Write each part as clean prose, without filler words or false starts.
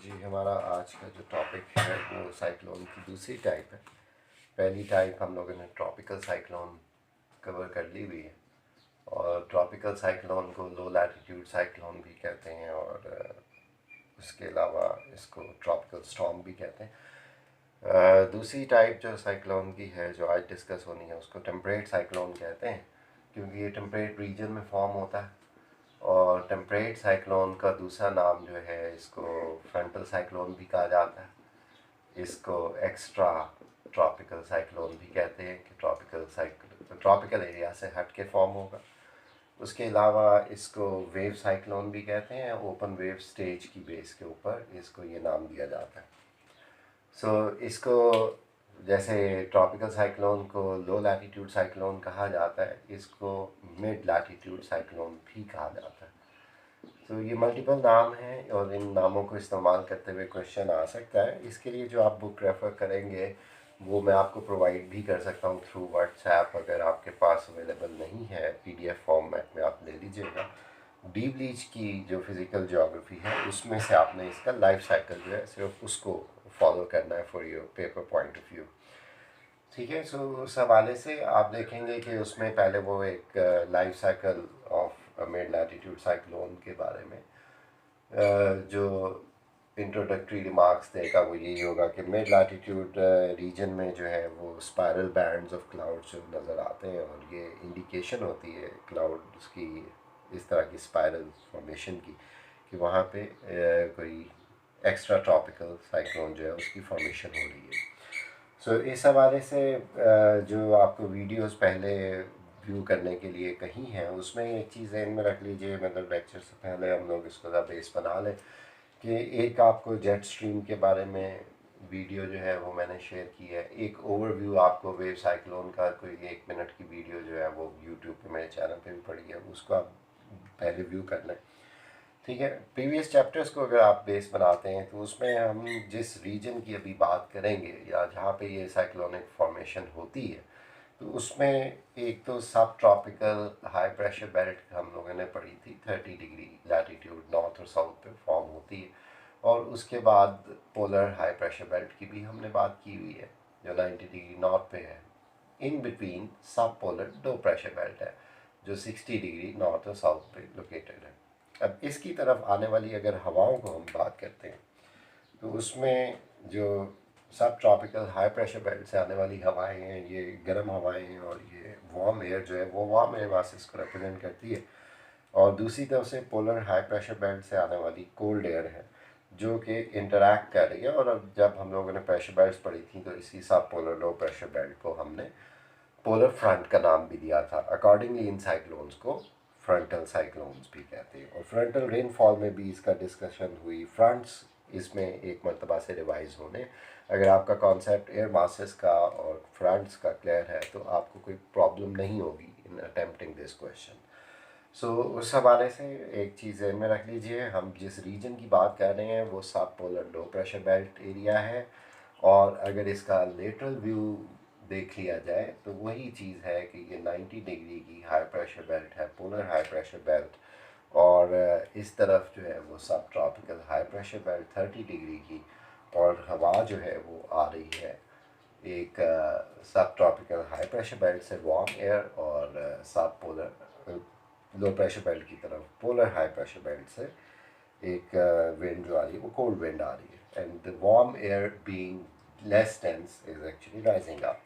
जी, हमारा आज का जो टॉपिक है वो साइक्लोन की दूसरी टाइप है। पहली टाइप हम लोगों ने ट्रॉपिकल साइक्लोन कवर कर ली हुई है और ट्रॉपिकल साइक्लोन को लो लैटिट्यूड साइक्लोन भी कहते हैं और उसके अलावा इसको ट्रॉपिकल स्टॉर्म भी कहते हैं। दूसरी टाइप जो साइक्लोन की है जो आज डिस्कस होनी है उसको टेम्परेट साइक्लोन कहते हैं, क्योंकि ये टेम्परेट रीजन में फॉर्म होता है। और टेम्परेट साइक्लोन का दूसरा नाम जो है इसको फ्रंटल साइक्लोन भी कहा जाता है। इसको एक्स्ट्रा ट्रॉपिकल साइक्लोन भी कहते हैं कि ट्रॉपिकल एरिया से हट के फॉर्म होगा। उसके अलावा इसको वेव साइक्लोन भी कहते हैं। ओपन वेव स्टेज की बेस के ऊपर इसको ये नाम दिया जाता है। इसको जैसे ट्रॉपिकल साइक्लोन को लो लैटिट्यूड साइक्लोन कहा जाता है, इसको मिड लैटिट्यूड साइक्लोन भी कहा जाता है। तो ये मल्टीपल नाम हैं और इन नामों को इस्तेमाल करते हुए क्वेश्चन आ सकता है। इसके लिए जो आप बुक रेफ़र करेंगे वो मैं आपको प्रोवाइड भी कर सकता हूँ थ्रू व्हाट्सएप। अगर आपके पास अवेलेबल नहीं है पीडीएफ फॉर्मेट में आप ले लीजिएगा। डी ब्लीच की जो फिज़िकल ज्योग्राफी है उसमें से आपने इसका लाइफ साइकिल जो है सिर्फ उसको फॉलो करना है for your paper point of view. ठीक है। उस हवाले से आप देखेंगे कि उसमें पहले वो एक life cycle of mid latitude cyclone के बारे में जो इंट्रोडक्टरी रिमार्क्स देगा वो यही होगा कि मिड लैटिट्यूड रीजन में जो है वो स्पायरल बैंड्स ऑफ क्लाउड्स जो नज़र आते हैं और ये इंडिकेशन होती है क्लाउड्स की, इस तरह की स्पायरल फॉर्मेशन की, कि वहाँ पे कोई एक्स्ट्रा ट्रॉपिकल साइक्लोन जो है उसकी फॉर्मेशन हो रही है। इस हवाले से जो आपको वीडियोस पहले व्यू करने के लिए कही हैं उसमें एक चीज़ ध्यान में रख लीजिए, मतलब लेक्चर से पहले हम लोग इसको बेस बना लें कि एक आपको जेट स्ट्रीम के बारे में वीडियो जो है वो मैंने शेयर की है। एक ओवरव्यू आपको वेव साइक्लोन का कोई 1 मिनट की वीडियो जो है वो यूट्यूब पे मेरे चैनल पे भी पड़ी है, उसको आप पहले व्यू कर लें। ठीक है। प्रीवियस चैप्टर्स को अगर आप बेस बनाते हैं तो उसमें हम जिस रीजन की अभी बात करेंगे या जहाँ पे ये साइक्लोनिक फॉर्मेशन होती है तो उसमें एक तो सब ट्रॉपिकल हाई प्रेशर बेल्ट हम लोगों ने पढ़ी थी, 30 डिग्री लैटिट्यूड नॉर्थ और साउथ पे फॉर्म होती है। और उसके बाद पोलर हाई प्रेशर बेल्ट की भी हमने बात की हुई है जो 90 डिग्री नॉर्थ पे है। इन बिटवीन सब पोलर लो प्रेशर बेल्ट है जो 60 डिग्री नॉर्थ और साउथ पे लोकेटेड है। अब इसकी तरफ आने वाली अगर हवाओं को हम बात करते हैं तो उसमें जो सब ट्रॉपिकल हाई प्रेशर बेल्ट से आने वाली हवाएं हैं ये गर्म हवाएं हैं और ये वार्म एयर जो है वो वार्म एयर वासिस को रिप्रेजेंट करती है। और दूसरी तरफ से पोलर हाई प्रेशर बेल्ट से आने वाली कोल्ड एयर है जो कि इंटरैक्ट कर रही है। और अब जब हम लोगों ने प्रेशर बेल्ट पढ़ी थी तो इसी सब पोलर लो प्रेशर बेल्ट को हमने पोलर फ्रंट का नाम भी दिया था। अकॉर्डिंगली इन साइक्लोन्स को फ्रंटल साइक्लोन्स भी कहते हैं। और फ्रंटल रेनफॉल में भी इसका डिस्कशन हुई। फ्रंट्स इसमें एक मरतबा से रिवाइज होने, अगर आपका कॉन्सेप्ट एयर मासेस का और फ्रंट्स का क्लियर है तो आपको कोई प्रॉब्लम नहीं होगी इन अटेम्प्टिंग दिस क्वेश्चन। उस हवाले से एक चीज़ में रख लीजिए, हम जिस रीजन की बात कर रहे हैं वो सब polar low pressure belt area है। और अगर इसका लेटरल व्यू देख लिया जाए तो वही चीज़ है कि ये 90 डिग्री की हाई प्रेशर बेल्ट है, पोलर हाई प्रेशर बेल्ट। और इस तरफ जो है वो सब tropical high pressure belt 30 degree की। और हवा जो है वो आ रही है एक सब ट्रॉपिकल हाई प्रेशर बेल्ट से वार्म एयर और सब पोलर लो प्रेशर बेल्ट की तरफ पोलर हाई प्रेशर बेल्ट से एक विंड जो आ रही है वो कोल्ड विंड आ रही है। And the warm air being less dense is actually rising up.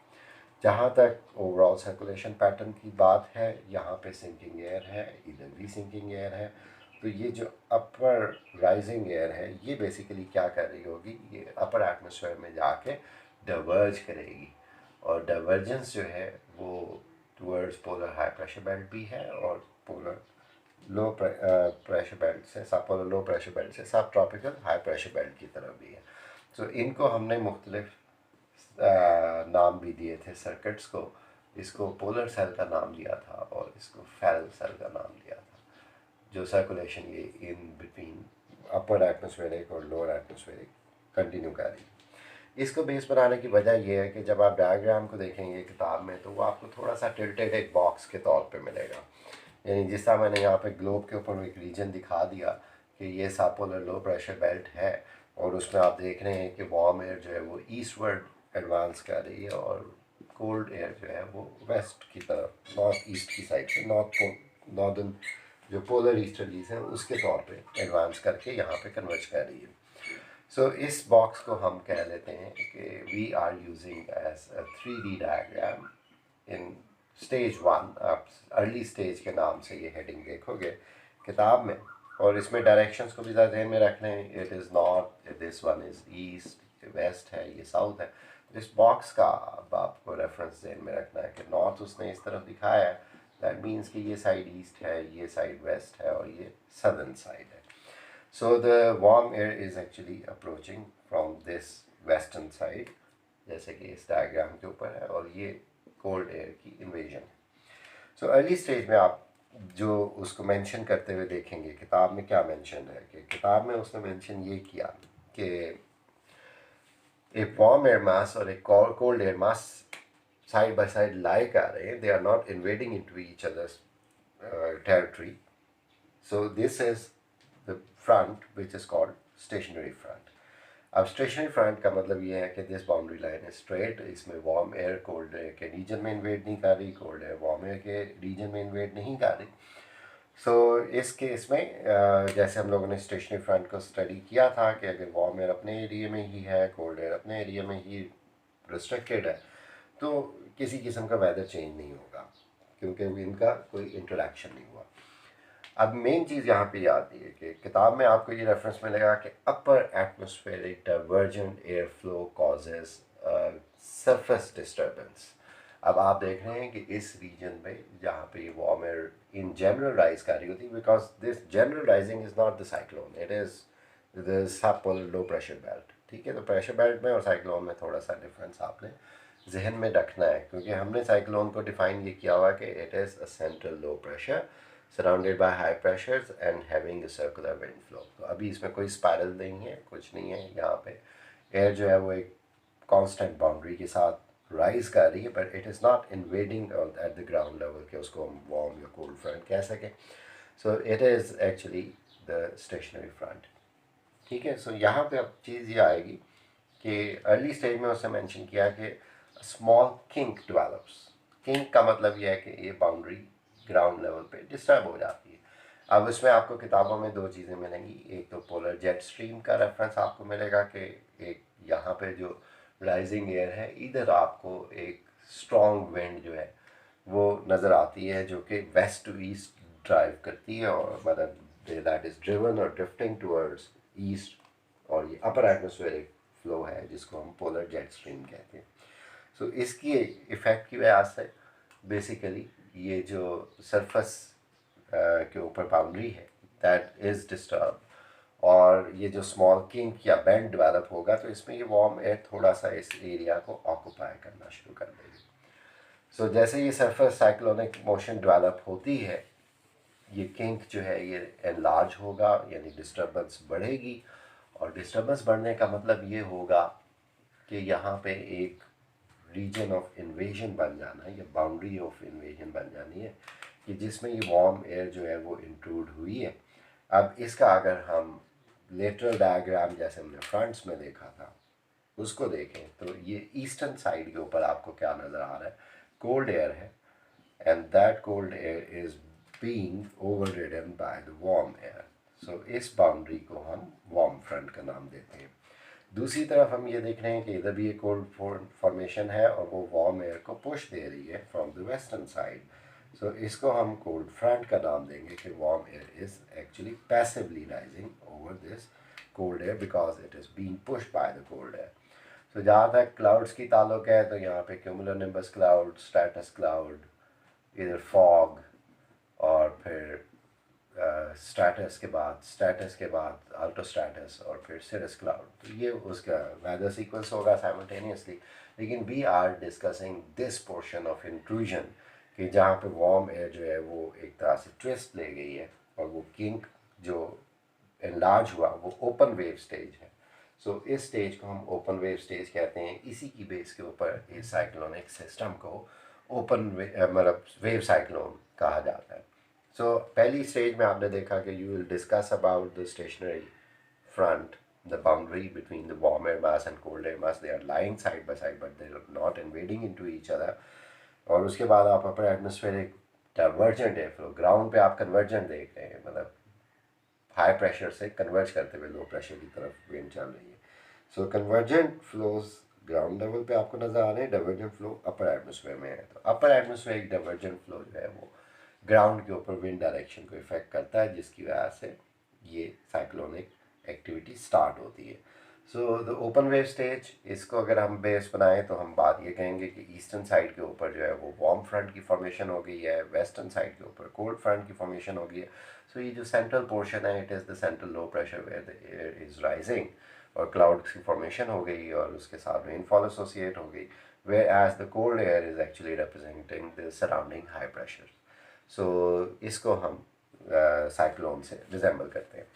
जहाँ तक ओवरऑल सर्कुलेशन पैटर्न की बात है यहाँ पे सिंकिंग एयर है, इधर भी सिंकिंग एयर है। तो ये जो अपर राइजिंग एयर है ये बेसिकली क्या कर रही होगी, ये अपर एटमॉस्फेयर में जाके डाइवर्ज करेगी। और डाइवर्जेंस जो है वो towards polar high pressure belt भी है और पोलर लो प्रेशर बेल्ट से सब पोलर लो प्रेशर बेल्ट से सब ट्रॉपिकल हाई प्रेशर बेल्ट की तरफ भी है। इनको हमने मुख्तलिफ नाम भी दिए थे सर्किट्स को। इसको पोलर सेल का नाम दिया था और इसको फेरल सेल का नाम दिया था, जो सर्कुलेशन ये इन बिटवीन अपर एटमॉस्फेरिक और लोअर एटमॉस्फेरिक कंटिन्यू कर रही है। इसको बेस बनाने की वजह यह है कि जब आप डायग्राम को देखेंगे किताब में तो वो आपको थोड़ा सा टिल्टेड एक बॉक्स के तौर पे मिलेगा। यानी जिस तरह मैंने यहाँ पे ग्लोब के ऊपर एक रीजन दिखा दिया कि ये सब पोलर लो प्रेशर बेल्ट है और उसमें आप देख रहे हैं कि वार्म एयर जो है वो ईस्टवर्ड एडवांस कर रही है और कोल्ड एयर जो है वो वेस्ट की तरफ नॉर्थ ईस्ट की साइड से नॉर्दर्न जो पोलर ईस्टर्लीज हैं उसके तौर पे एडवांस करके यहाँ पे कन्वर्ज कर रही है। सो इस बॉक्स को हम कह लेते हैं कि we are using as a 3D diagram in stage 1। आप अर्ली स्टेज के नाम से ये हेडिंग देखोगे किताब में, और इसमें डायरेक्शंस को भी ज़्यादा ध्यान में रख लें। It is north, this one is east, west है, ये साउथ है। तो इस बॉक्स का अब आपको रेफरेंस ध्यान में रखना है कि नॉर्थ उसने इस तरफ दिखाया है, दैट मीन्स कि ये साइड ईस्ट है, ये साइड वेस्ट है और ये सदर्न साइड है। So the warm air is actually approaching from this western side, जैसे कि इस डायग्राम के ऊपर है, और ये कोल्ड एयर की इन्वेजन है। सो अर्ली स्टेज में आप जो उसको मेंशन करते हुए देखेंगे किताब में क्या मेंशन है, कि किताब में उसने मेंशन ये किया कि एक वार्म एयर मास और एक cold air mass side by side lie कर रहे हैं, they are not invading into each others territory. So this is the front which is called stationary front. अब स्टेशनरी फ्रंट का मतलब ये है कि दिस बाउंड्री लाइन है स्ट्रेट, इसमें वार्म एयर कोल्ड एयर के रीजन में इन्वेड नहीं कर रही, कोल्ड एयर वार्म एयर के रीजन में इन्वेड नहीं कर रही। सो इस केस में जैसे हम लोगों ने स्टेशनरी फ्रंट को स्टडी किया था कि अगर वार्म एयर अपने एरिया में ही है, कोल्ड एयर अपने एरिया में ही रिस्ट्रिक्टेड है, तो किसी किस्म का वेदर चेंज नहीं होगा क्योंकि इनका कोई इंटरेक्शन नहीं हुआ। अब मेन चीज़ यहाँ पे आती है कि किताब में आपको ये रेफरेंस मिलेगा कि upper atmospheric divergent air flow causes surface disturbance. अब आप देख रहे हैं कि इस रीजन में जहाँ पे ये warm air in general rise कर रही होती है, because this general rising is not the cyclone, it is the sub polar low pressure belt. ठीक है, तो प्रेशर बेल्ट में और साइक्लोन में थोड़ा सा डिफरेंस आपने जहन में रखना है, क्योंकि हमने साइक्लोन को डिफाइन ये किया हुआ कि it is a central low pressure surrounded by high pressures and having a circular wind flow. तो अभी इसमें कोई स्पायरल नहीं है, कुछ नहीं है, यहाँ पे एयर जो है वो एक कांस्टेंट बाउंड्री के साथ राइज कर रही है, but it is not invading at the ground level कि उसको हम वार्म या कोल्ड फ्रंट कह सकें। So it is actually the stationary front. ठीक है, सो यहाँ पे अब चीज़ ये आएगी कि अर्ली स्टेज में उसने मेंशन किया कि स्मॉल किंक डेवलप्स। किंक का मतलब यह है कि ये बाउंड्री ग्राउंड लेवल पे डिस्टर्ब हो जाती है। अब इसमें आपको किताबों में दो चीज़ें मिलेंगी, एक तो पोलर जेट स्ट्रीम का रेफरेंस आपको मिलेगा कि एक यहाँ पे जो राइजिंग एयर है, इधर आपको एक स्ट्रॉन्ग विंड जो है वो नज़र आती है जो कि वेस्ट टू ईस्ट ड्राइव करती है, और मतलब दैट इज़ ड्रिवन और ड्रिफ्टिंग टूवर्ड्स ईस्ट, और ये अपर एटमॉस्फेरिक फ्लो है जिसको हम पोलर जेट स्ट्रीम कहते हैं। सो इसकी इफ़ेक्ट की वजह से बेसिकली ये जो सरफेस के ऊपर बाउंड्री है दैट इज़ डिस्टर्ब, और ये जो स्मॉल किंक या बेंड डेवलप होगा तो इसमें ये वार्म एयर थोड़ा सा इस एरिया को ऑक्यूपाई करना शुरू कर देगी। सो जैसे ये सरफेस साइक्लोनिक मोशन डेवलप होती है, ये किंक जो है ये एनलार्ज होगा, यानी डिस्टर्बेंस बढ़ेगी, और डिस्टर्बेंस बढ़ने का मतलब ये होगा कि यहाँ पे एक रीजन ऑफ इन्वेजन बन जाना है या बाउंड्री ऑफ इन्वेजन बन जानी है कि जिसमें ये वार्म एयर जो है वो इंट्रूड हुई है। अब इसका अगर हम लेटरल डायग्राम जैसे हमने फ्रंट्स में देखा था उसको देखें तो ये ईस्टर्न साइड के ऊपर आपको क्या नज़र आ रहा है, कोल्ड एयर है, and that cold air is being overridden by the warm air. So इस बाउंड्री को हम वार्म फ्रंट का नाम देते हैं। दूसरी तरफ हम ये देख रहे हैं कि इधर भी एक कोल्ड फॉर्मेशन है और वो वार्म एयर को पुश दे रही है from the western side. So इसको हम कोल्ड फ्रंट का नाम देंगे कि warm air is actually passively rising over this cold air because it is being pushed by the cold air. So जहाँ तक क्लाउड्स की ताल्लुक है तो यहाँ पे क्यूमुलोनिम्बस क्लाउड, स्ट्रैटस क्लाउड, इधर फॉग, और फिर स्ट्रैटस के बाद अल्टोस्ट्रैटस और फिर सिरस क्लाउड। तो ये उसका वेदर सीक्वेंस होगा साइमल्टेनियसली, लेकिन we are discussing this portion of intrusion कि जहाँ पे वार्म एयर जो है वो एक तरह से ट्विस्ट ले गई है और वो किंक जो एनलार्ज हुआ वो ओपन वेव स्टेज है। सो इस स्टेज को हम ओपन वेव स्टेज कहते हैं। इसी की बेस के ऊपर इस साइक्लोनिक सिस्टम को ओपन मतलब वेव साइक्लोन कहा जाता है। सो पहली स्टेज में आपने देखा कि you will discuss about the stationary front, the boundary between the warm air mass and cold air mass, they are lying side by side but they are not invading into each other. और उसके बाद आप upper atmospheric divergent air flow, ground पे आप convergent देख रहे हैं, मतलब हाई प्रेशर से कन्वर्ज करते हुए लो प्रेशर की तरफ विंड चल रही है. सो कन्वर्जेंट फ्लोज ग्राउंड लेवल पे आपको नज़र आ रहे हैं, डाइवर्जेंट फ्लो अपर एटमोस्फेयर में है. तो अपर एटमोस्फेरिक डाइवर्जेंट फ्लो जो है वो ग्राउंड के ऊपर विंड डायरेक्शन को इफेक्ट करता है, जिसकी वजह से ये साइक्लोनिक एक्टिविटी स्टार्ट होती है. So the open wave stage, इसको अगर हम बेस बनाएं तो हम बात ये कहेंगे कि ईस्टर्न साइड के ऊपर जो है वो वार्म फ्रंट की फॉर्मेशन हो गई है, वेस्टर्न साइड के ऊपर कोल्ड फ्रंट की फॉर्मेशन हो गई है. सो ये जो सेंट्रल पोर्शन है, it is the central low pressure where the air is rising, और क्लाउड की फॉर्मेशन हो गई और उसके साथ रेनफॉल एसोसिएट हो गई, whereas the cold air is actually representing the surrounding high pressure. So इसको हम साइक्लोन से रिजेंबल करते हैं.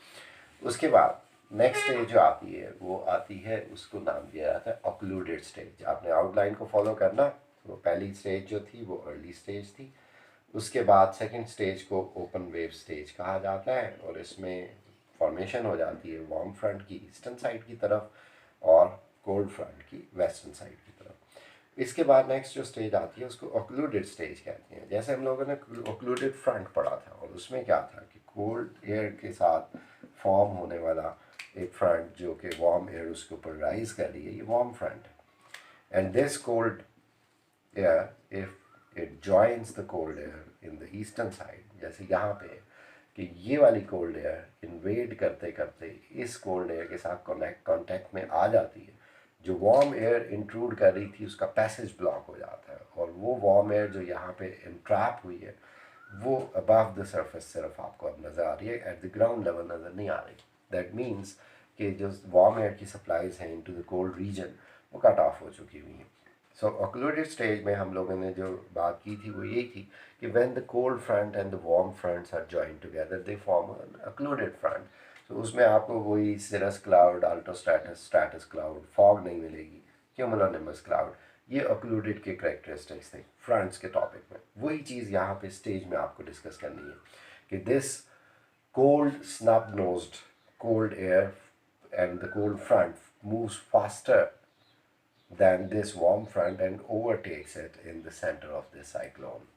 उसके बाद नेक्स्ट स्टेज जो आती है वो आती है, उसको नाम दिया जाता है ऑक्लूडेड स्टेज. आपने आउटलाइन को फॉलो करना. वो पहली स्टेज जो थी वो अर्ली स्टेज थी. उसके बाद सेकंड स्टेज को ओपन वेव स्टेज कहा जाता है, और इसमें फॉर्मेशन हो जाती है वार्म फ्रंट की ईस्टर्न साइड की तरफ और कोल्ड फ्रंट की वेस्टर्न साइड की तरफ. इसके बाद नेक्स्ट जो स्टेज आती है उसको ऑक्लूडेड स्टेज कहते हैं. जैसे हम लोगों ने ऑक्लूडेड फ्रंट पढ़ा था, और उसमें क्या था कि कोल्ड एयर के साथ फॉर्म होने वाला एक फ्रंट जो कि वार्म एयर उसके ऊपर राइज कर रही है, ये वार्म फ्रंट है. And this cold air, if it joins the cold air in the eastern side, जैसे यहाँ पे कि ये वाली कोल्ड एयर इन्वेड करते करते इस कोल्ड एयर के साथ कॉन्टैक्ट में आ जाती है, जो वार्म एयर इंट्रूड कर रही थी उसका पैसेज ब्लॉक हो जाता है, और वो वार्म एयर जो यहाँ पे इंट्रैप हुई है वो अबव द सरफेस सिर्फ आपको अब नज़र आ रही है, एट द ग्राउंड लेवल नज़र नहीं आ रही. दैट मीन्स कि जो वार्म एयर की सप्लाईज हैं इनटू द कोल्ड रीजन वो कट ऑफ हो चुकी हुई हैं. सो ऑक्लूडेड स्टेज में हम लोगों ने जो बात की थी वो यही थी कि when the cold front and the warm fronts are joined together they form an occluded front. तो उसमें आपको वही cirrus cloud, altostratus, stratus cloud, fog नहीं मिलेगी, क्यूमुलोनिम्बस क्लाउड. ये ऑक्लूडेड के करेक्टरिस्टिक्स थे फ्रंट्स के टॉपिक में. वही चीज़ यहाँ पे स्टेज में आपको डिस्कस करनी है कि this cold snub nosed cold air and the cold front moves faster than this warm front and overtakes it in the center of this cyclone.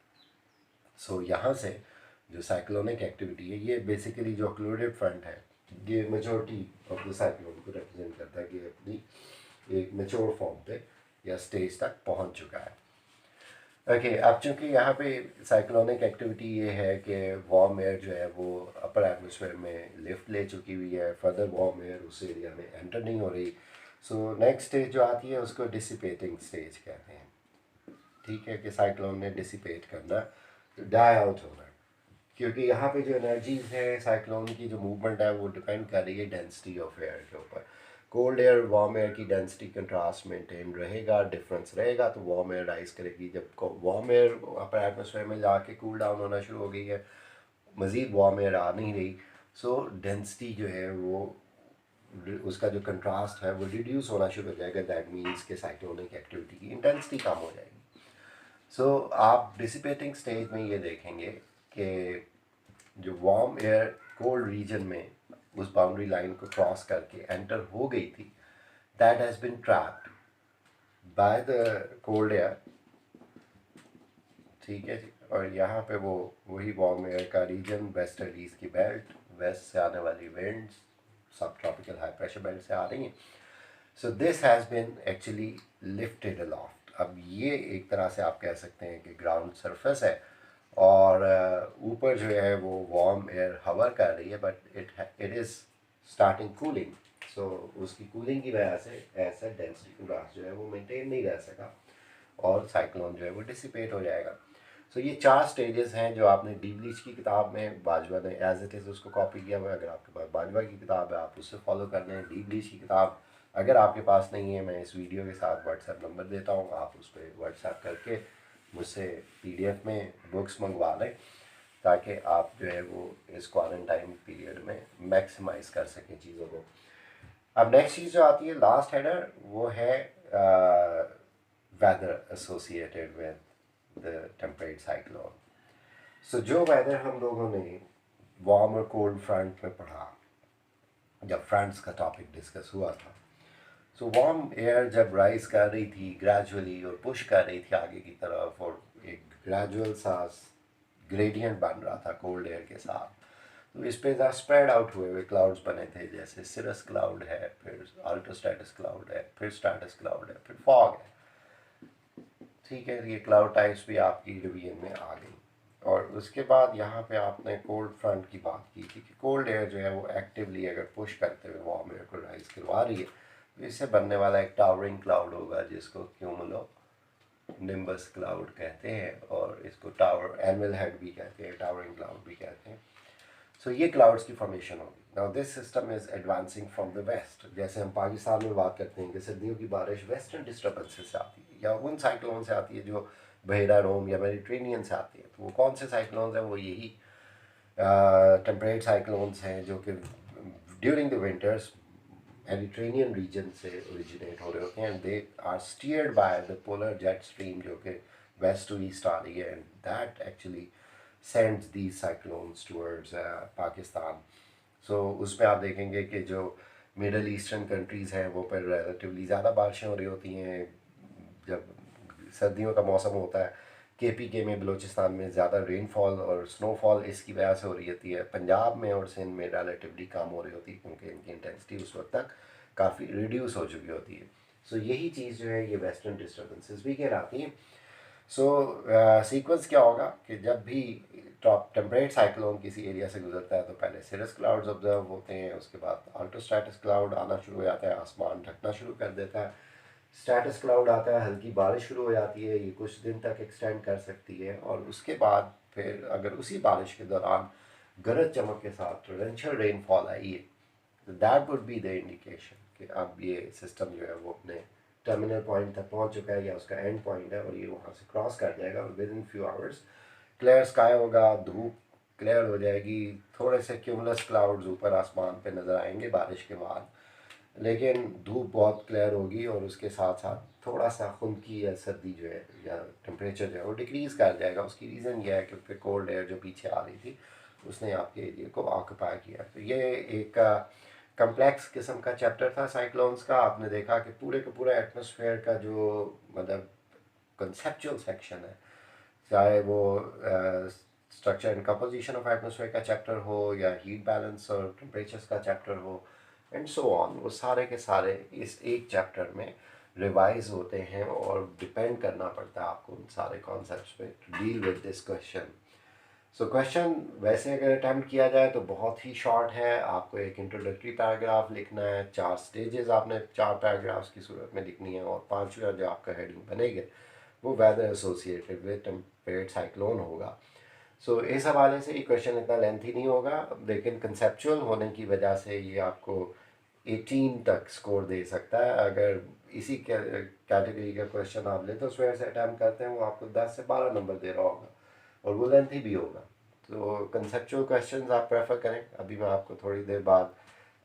So यहाँ से जो साइक्लोनिक एक्टिविटी है, ये बेसिकली जो ऑक्लूडेड फ्रंट है, ये majority of the cyclone को represent करता है कि अपनी एक मेच्योर फॉर्म पे या स्टेज तक पहुँच चुका है. ओके, अब चूंकि यहाँ पे साइक्लोनिक एक्टिविटी ये है कि वार्म एयर जो है वो अपर एटमोसफेयर में लिफ्ट ले चुकी हुई है, फर्दर वार्म एयर उस एरिया में एंटर नहीं हो रही. सो नेक्स्ट स्टेज जो आती है उसको डिसिपेटिंग स्टेज कहते हैं. ठीक है, कि साइक्लोन ने डिसिपेट करना, डाई आउट होना, क्योंकि यहाँ पे जो एनर्जीज है साइक्लोन की जो मूवमेंट है वो डिपेंड कर रही है डेंसिटी ऑफ एयर के ऊपर. कोल्ड एयर वार्म एयर की डेंसिटी कंट्रास्ट मेंटेन रहेगा, डिफरेंस रहेगा, तो वार्म एयर राइज करेगी. जब वार्म एयर अपर एटमोसफेयर में जाके कूल डाउन होना शुरू हो गई है, मज़ीद वार्म एयर आ नहीं रही, सो डेंसिटी जो है वो उसका जो कंट्रास्ट है वो रिड्यूस होना शुरू हो जाएगा. दैट मीन्स के साइक्लोनिक एक्टिविटी की इंटेंसिटी कम हो जाएगी. सो आप डिसिपेटिंग स्टेज में ये देखेंगे कि जो वार्म एयर कोल्ड रीजन में उस बाउंड्री लाइन को क्रॉस करके एंटर हो गई थी, that has been trapped bye the cold air. ठीक है जी, और यहाँ पे वो वही वार्म एयर का रीजन, वेस्ट इंडीज़ की बेल्ट, वेस्ट से आने वाली विंड्स सब ट्रॉपिकल हाई प्रेशर बेल्ट से आ रही हैं. So this has been actually lifted aloft. अब ये एक तरह से आप कह सकते हैं कि ग्राउंड सरफेस है, और ऊपर जो है वो वार्म एयर हवर कर रही है, but it is starting cooling. So उसकी कूलिंग की वजह से ऐसा डेंसिटी कंट्रास्ट जो है वो मेंटेन नहीं रह सका, और साइक्लोन जो है वो डिसिपेट हो जाएगा. सो ये 4 स्टेजेस हैं जो आपने डी ब्लीच की किताब में, बाजवा ने एज इट इज़ उसको कॉपी किया हुआ है. अगर आपके पास बाजवा की किताब है आप उससे फॉलो कर लें. डी ब्लीच की किताब अगर आपके पास नहीं है, मैं इस वीडियो के साथ व्हाट्सएप नंबर देता हूँ, आप उस पर व्हाट्सएप करके मुझसे PDF में बुक्स मंगवा लें, ताकि आप जो है वो इस क्वारंटाइन पीरियड में मैक्सिमाइज़ कर सकें चीज़ों को. अब नेक्स्ट चीज़ जो आती है, लास्ट हेडर, वो है weather associated with the temperate cyclone. जो वेदर हम लोगों ने वार्म और कोल्ड फ्रंट में पढ़ा, जब फ्रंट्स का टॉपिक डिस्कस हुआ था, वार्म एयर जब राइज कर रही थी ग्रेजुअली और पुश कर रही थी आगे की तरफ, और एक ग्रेजुअल सा ग्रेडियंट बन रहा था कोल्ड एयर के साथ, तो इस पे स्प्रेड आउट हुए हुए क्लाउड्स बने थे, जैसे सिरस क्लाउड है, फिर अल्ट्रोस्टैटस क्लाउड है, फिर स्ट्रैटस क्लाउड है, फिर फॉग है। ठीक है, ये क्लाउड टाइप्स भी आपकी रिवीजन में आ गई। और उसके बाद यहाँ पे आपने कोल्ड फ्रंट की बात की थी कि कोल्ड एयर जो है वो एक्टिवली अगर पुश करते हुए वार्म एयर को राइज करवा रही है, तो इससे बनने वाला एक टावरिंग क्लाउड होगा जिसको क्यूमुलो निम्बस क्लाउड कहते हैं, और इसको टावर एनुअल हेड भी कहते हैं, टावरिंग क्लाउड भी कहते हैं। ये क्लाउड्स की फॉर्मेशन होगी। Now this system is advancing from the west. जैसे हम पाकिस्तान में बात करते हैं कि सर्दियों की बारिश वेस्टर्न डिस्टर्बेंसेस से आती है या उन साइक्लोन से आती है जो बहेरा रोम या मेडिटेरेनियन से आती है। तो वो कौन से साइक्लोन्स हैं? वो यही टेम्परेट साइक्लोन्स हैं जो कि during the winters Mediterranean region से ओरिजिनेट हो रहे होते हैं। They are steered by the polar jet stream जो कि वेस्ट टू ईस्ट आ रही है, and that actually sends these cyclones towards Pakistan. उसमें आप देखेंगे कि जो मिडल ईस्टर्न कंट्रीज़ हैं वो पर रिलेटिवली ज़्यादा बारिशें हो रही होती हैं। जब सर्दियों का मौसम होता है, के में बलूचिस्तान में ज़्यादा रेनफॉल और स्नोफॉल इसकी वजह से हो रही होती है। पंजाब में और सिंध में रिलेटिवली कम हो रही होती है क्योंकि इनकी इंटेंसिटी उस वक्त तक काफ़ी रिड्यूस हो चुकी होती है। यही चीज़ जो है ये वेस्टर्न डिस्टर्बेंसेस भी कहलाती हैं। सीक्वेंस क्या होगा कि जब भी टॉप टेम्परेट साइक्लोन किसी एरिया से गुजरता है तो पहले सिरस क्लाउड्स ऑब्जर्व होते हैं, उसके बाद अल्ट्रोस्ट्रैटस क्लाउड आना शुरू हो जाता है, आसमान ढकना शुरू कर देता है। स्ट्रैटस क्लाउड आता है, हल्की बारिश शुरू हो जाती है, ये कुछ दिन तक एक्सटेंड कर सकती है, और उसके बाद फिर अगर उसी बारिश के दौरान गरज चमक के साथ टोरेंशियल रेनफॉल आई है, तो that would be the indication कि अब ये सिस्टम जो है वो अपने टर्मिनल पॉइंट तक पहुंच चुका है या उसका एंड पॉइंट है और ये वहाँ से क्रॉस कर जाएगा। और with in few hours clear sky होगा, धूप क्लियर हो जाएगी, थोड़े से क्यूमुलस क्लाउड्स ऊपर आसमान पे नज़र आएंगे बारिश के बाद, लेकिन धूप बहुत क्लियर होगी और उसके साथ साथ थोड़ा सा खुनकी या सर्दी जो है या टेम्परेचर जो है वो डिक्रीज़ कर जाएगा। उसकी रीज़न ये है कि फिर कोल्ड एयर जो पीछे आ रही थी उसने आपके एरिया को ऑक्यूपाई किया। तो ये एक कम्प्लेक्स किस्म का चैप्टर था साइक्लोन्स का। आपने देखा कि पूरे का पूरा एटमॉस्फेयर का जो मतलब कंसेप्चुअल सेक्शन है, चाहे वो structure and composition of atmosphere का चैप्टर हो या हीट बैलेंस और टेम्परेचर्स का चैप्टर हो एंड सो ऑन, वो सारे के सारे इस एक चैप्टर में रिवाइज होते हैं और डिपेंड करना पड़ता है आपको उन सारे कॉन्सेप्ट्स पे to deal with this question. Question वैसे अगर अटैम्प्ट किया जाए तो बहुत ही शॉर्ट है। आपको एक इंट्रोडक्टरी पैराग्राफ लिखना है, 4 स्टेजेस आपने 4 पैराग्राफ्स की सूरत में लिखनी है, और 5वां जो आपका हेडिंग बनेगा वो weather associated with temperate cyclone होगा। इस हवाले से ये क्वेश्चन इतना लेंथी नहीं होगा, लेकिन कंसेप्चुअल होने की वजह से ये आपको 18 तक स्कोर दे सकता है। अगर इसी कैटेगरी का क्वेश्चन आप ले तो उसमें से अटैम्प्ट करते हैं वो आपको 10 से 12 नंबर दे रहा होगा और वो लेंथी भी होगा। कंसेप्चुअल क्वेश्चंस आप प्रेफर करें। अभी मैं आपको थोड़ी देर बाद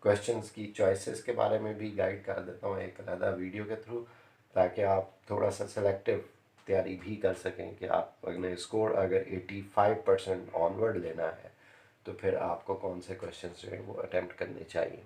क्वेश्चंस की चॉइसेस के बारे में भी गाइड कर देता हूँ एक अलग वीडियो के थ्रू, ताकि आप थोड़ा सा सेलेक्टिव तैयारी भी कर सकें कि आप अगले स्कोर अगर 85% ऑनवर्ड लेना है तो फिर आपको कौन से क्वेश्चंस जो है वो अटेम्प्ट करने चाहिए।